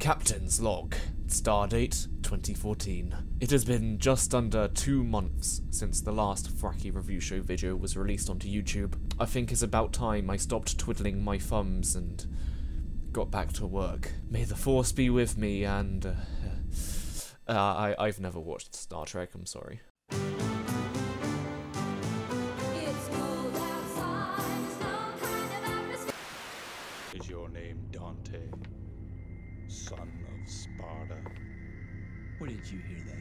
Captain's Log, Stardate 2014. It has been just under 2 months since the last Fracky Review Show video was released onto YouTube. I think it's about time I stopped twiddling my thumbs and got back to work. May the Force be with me, and I've never watched Star Trek, I'm sorry. Is your name Dante, son of Sparta? Where did you hear that?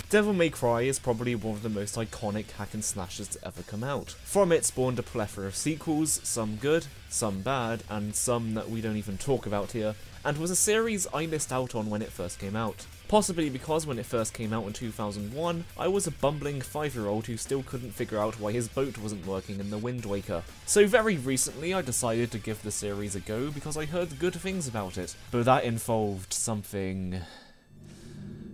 Devil May Cry is probably one of the most iconic hack and slashers to ever come out. From it spawned a plethora of sequels, some good, some bad, and some that we don't even talk about here, and was a series I missed out on when it first came out. Possibly because when it first came out in 2001, I was a bumbling 5-year-old who still couldn't figure out why his boat wasn't working in the Wind Waker. So very recently I decided to give the series a go because I heard good things about it, but that involved something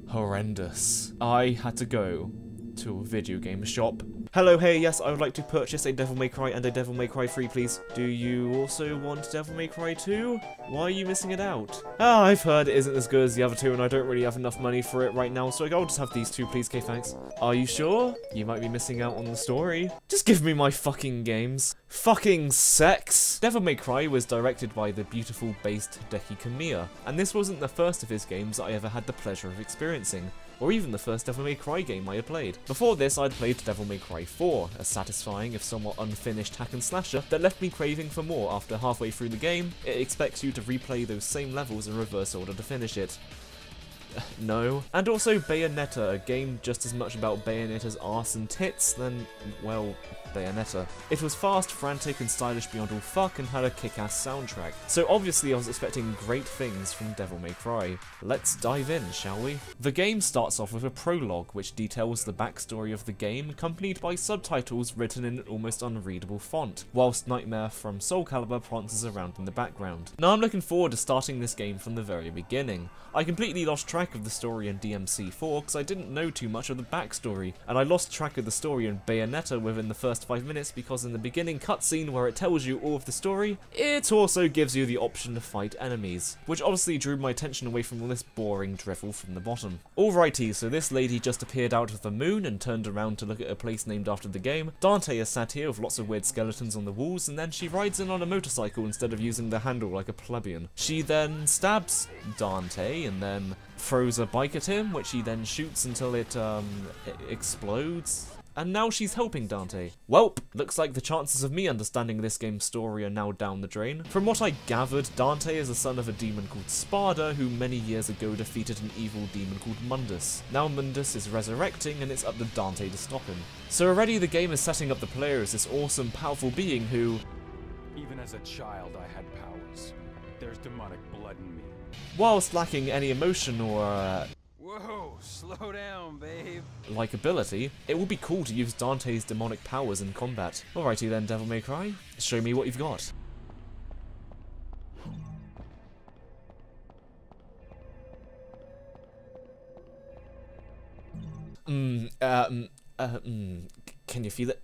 horrendous. I had to go to a video game shop. Hello, hey, yes, I would like to purchase a Devil May Cry and a Devil May Cry 3, please. Do you also want Devil May Cry 2? Why are you missing it out? Ah, I've heard it isn't as good as the other two and I don't really have enough money for it right now, so I'll just have these two, please, okay, thanks. Are you sure? You might be missing out on the story. Just give me my fucking games. Fucking sex! Devil May Cry was directed by the beautiful based Hideki Kamiya, and this wasn't the first of his games I ever had the pleasure of experiencing, or even the first Devil May Cry game I had played. Before this, I'd played Devil May Cry 4, a satisfying if somewhat unfinished hack and slasher that left me craving for more after halfway through the game. It expects you to replay those same levels in reverse order to finish it. No. And also Bayonetta, a game just as much about Bayonetta's arse and tits than, well, Bayonetta. It was fast, frantic, and stylish beyond all fuck, and had a kick-ass soundtrack. So obviously I was expecting great things from Devil May Cry. Let's dive in, shall we? The game starts off with a prologue, which details the backstory of the game, accompanied by subtitles written in an almost unreadable font, whilst Nightmare from Soul Calibur prances around in the background. Now I'm looking forward to starting this game from the very beginning. I completely lost track of the story in DMC4 because I didn't know too much of the backstory, and I lost track of the story in Bayonetta within the first 5 minutes because in the beginning cutscene where it tells you all of the story, it also gives you the option to fight enemies, which obviously drew my attention away from all this boring drivel from the bottom. Alrighty, so this lady just appeared out of the moon and turned around to look at a place named after the game. Dante is sat here with lots of weird skeletons on the walls, and then she rides in on a motorcycle instead of using the handle like a plebeian. She then stabs Dante and then throws a bike at him, which he then shoots until it explodes. And now she's helping Dante. Welp, looks like the chances of me understanding this game's story are now down the drain. From what I gathered, Dante is the son of a demon called Sparda, who many years ago defeated an evil demon called Mundus. Now Mundus is resurrecting, and it's up to Dante to stop him. So already the game is setting up the player as this awesome, powerful being who... Even as a child, I had powers. There's demonic blood in me. whilst lacking any emotion or Whoa, slow down, babe. likability, it would be cool to use Dante's demonic powers in combat. Alrighty then, Devil May Cry, show me what you've got. Can you feel it?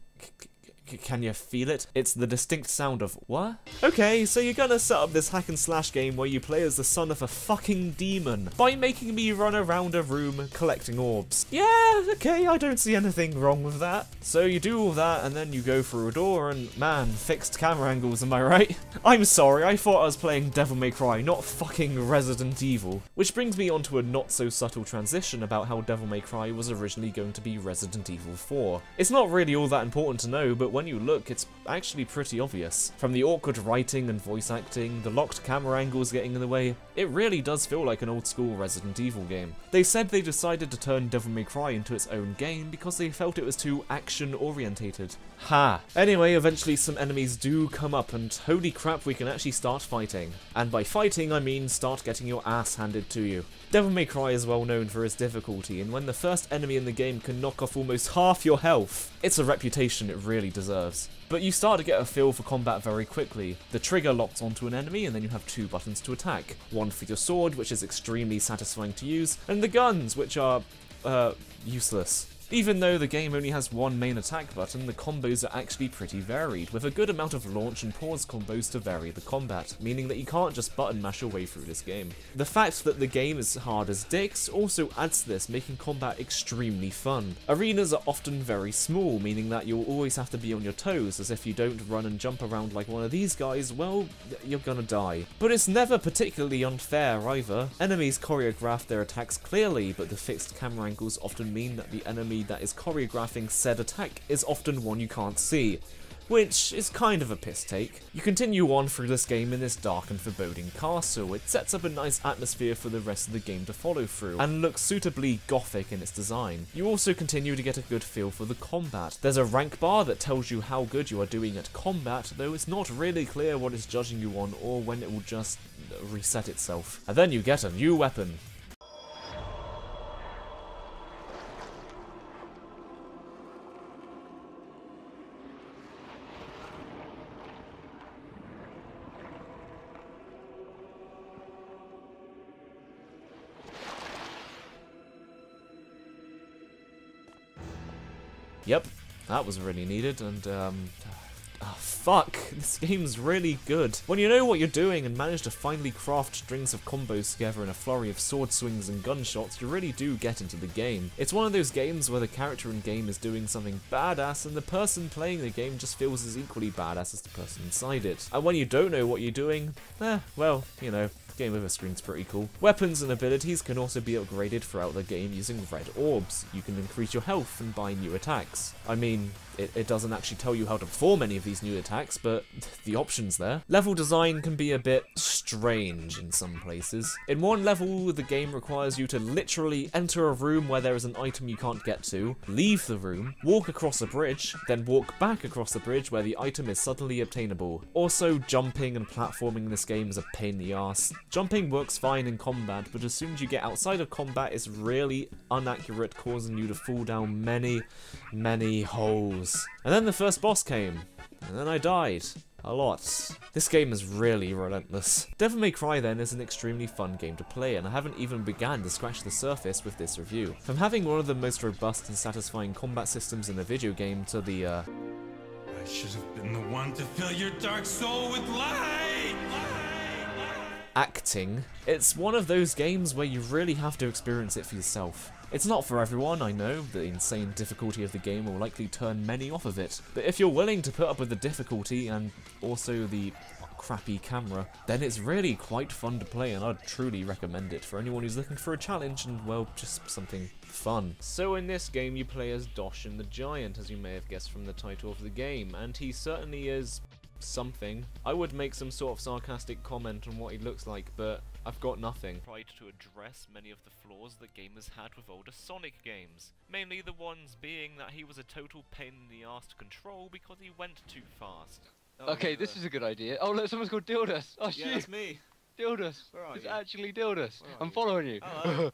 Can you feel it? It's the distinct sound of what? Okay, so you're gonna set up this hack and slash game where you play as the son of a fucking demon by making me run around a room collecting orbs. Yeah, okay, I don't see anything wrong with that. So you do all that and then you go through a door and man, fixed camera angles, am I right? I'm sorry, I thought I was playing Devil May Cry, not fucking Resident Evil. Which brings me onto a not so subtle transition about how Devil May Cry was originally going to be Resident Evil 4. It's not really all that important to know, but when you look, it's actually pretty obvious. From the awkward writing and voice acting, the locked camera angles getting in the way, it really does feel like an old school Resident Evil game. They said they decided to turn Devil May Cry into its own game because they felt it was too action orientated. Ha! Anyway, eventually some enemies do come up and holy crap, we can actually start fighting. And by fighting, I mean start getting your ass handed to you. Devil May Cry is well known for its difficulty, and when the first enemy in the game can knock off almost half your health, it's a reputation it really deserves. But you start to get a feel for combat very quickly. The trigger locks onto an enemy and then you have 2 buttons to attack. One for your sword, which is extremely satisfying to use, and the guns, which are, useless. Even though the game only has one main attack button, the combos are actually pretty varied, with a good amount of launch and pause combos to vary the combat, meaning that you can't just button mash your way through this game. The fact that the game is hard as dicks also adds to this, making combat extremely fun. Arenas are often very small, meaning that you'll always have to be on your toes, as if you don't run and jump around like one of these guys, well, you're gonna die. But it's never particularly unfair either. Enemies choreograph their attacks clearly, but the fixed camera angles often mean that the enemy that is choreographing said attack is often one you can't see, which is kind of a piss take. You continue on through this game in this dark and foreboding castle. It sets up a nice atmosphere for the rest of the game to follow through, and looks suitably gothic in its design. You also continue to get a good feel for the combat. There's a rank bar that tells you how good you are doing at combat, though it's not really clear what it's judging you on or when it will just reset itself. And then you get a new weapon. Yep, that was really needed, and fuck, this game's really good. When you know what you're doing and manage to finally craft strings of combos together in a flurry of sword swings and gunshots, you really do get into the game. It's one of those games where the character in game is doing something badass and the person playing the game just feels as equally badass as the person inside it. And when you don't know what you're doing, well, you know, game over screen's pretty cool. Weapons and abilities can also be upgraded throughout the game using red orbs. You can increase your health and buy new attacks. I mean, it doesn't actually tell you how to perform any of these new attacks, but the option's there. Level design can be a bit strange in some places. In one level, the game requires you to literally enter a room where there is an item you can't get to, leave the room, walk across a bridge, then walk back across the bridge where the item is suddenly obtainable. Also, jumping and platforming in this game is a pain in the ass. Jumping works fine in combat, but as soon as you get outside of combat, it's really inaccurate, causing you to fall down many holes. And then the first boss came, and then I died. A lot. This game is really relentless. Devil May Cry then is an extremely fun game to play, and I haven't even begun to scratch the surface with this review. From having one of the most robust and satisfying combat systems in a video game to the I should have been the one to fill your dark soul with light! acting, it's one of those games where you really have to experience it for yourself. It's not for everyone, I know, the insane difficulty of the game will likely turn many off of it, but if you're willing to put up with the difficulty and also the crappy camera, then it's really quite fun to play, and I'd truly recommend it for anyone who's looking for a challenge and, well, just something fun. So in this game you play as Doshin the Giant, as you may have guessed from the title of the game, and he certainly is something. I would make some sort of sarcastic comment on what he looks like, but I've got nothing. Tried to address many of the flaws that gamers had with older Sonic games, mainly the ones being that he was a total pain in the ass to control because he went too fast. Okay, this is a good idea. Oh look, someone's called Dildus. Oh shit. Yeah, that's me. Dildus. Where are It's you? actually Dildus. Where are I'm you? following you. Oh,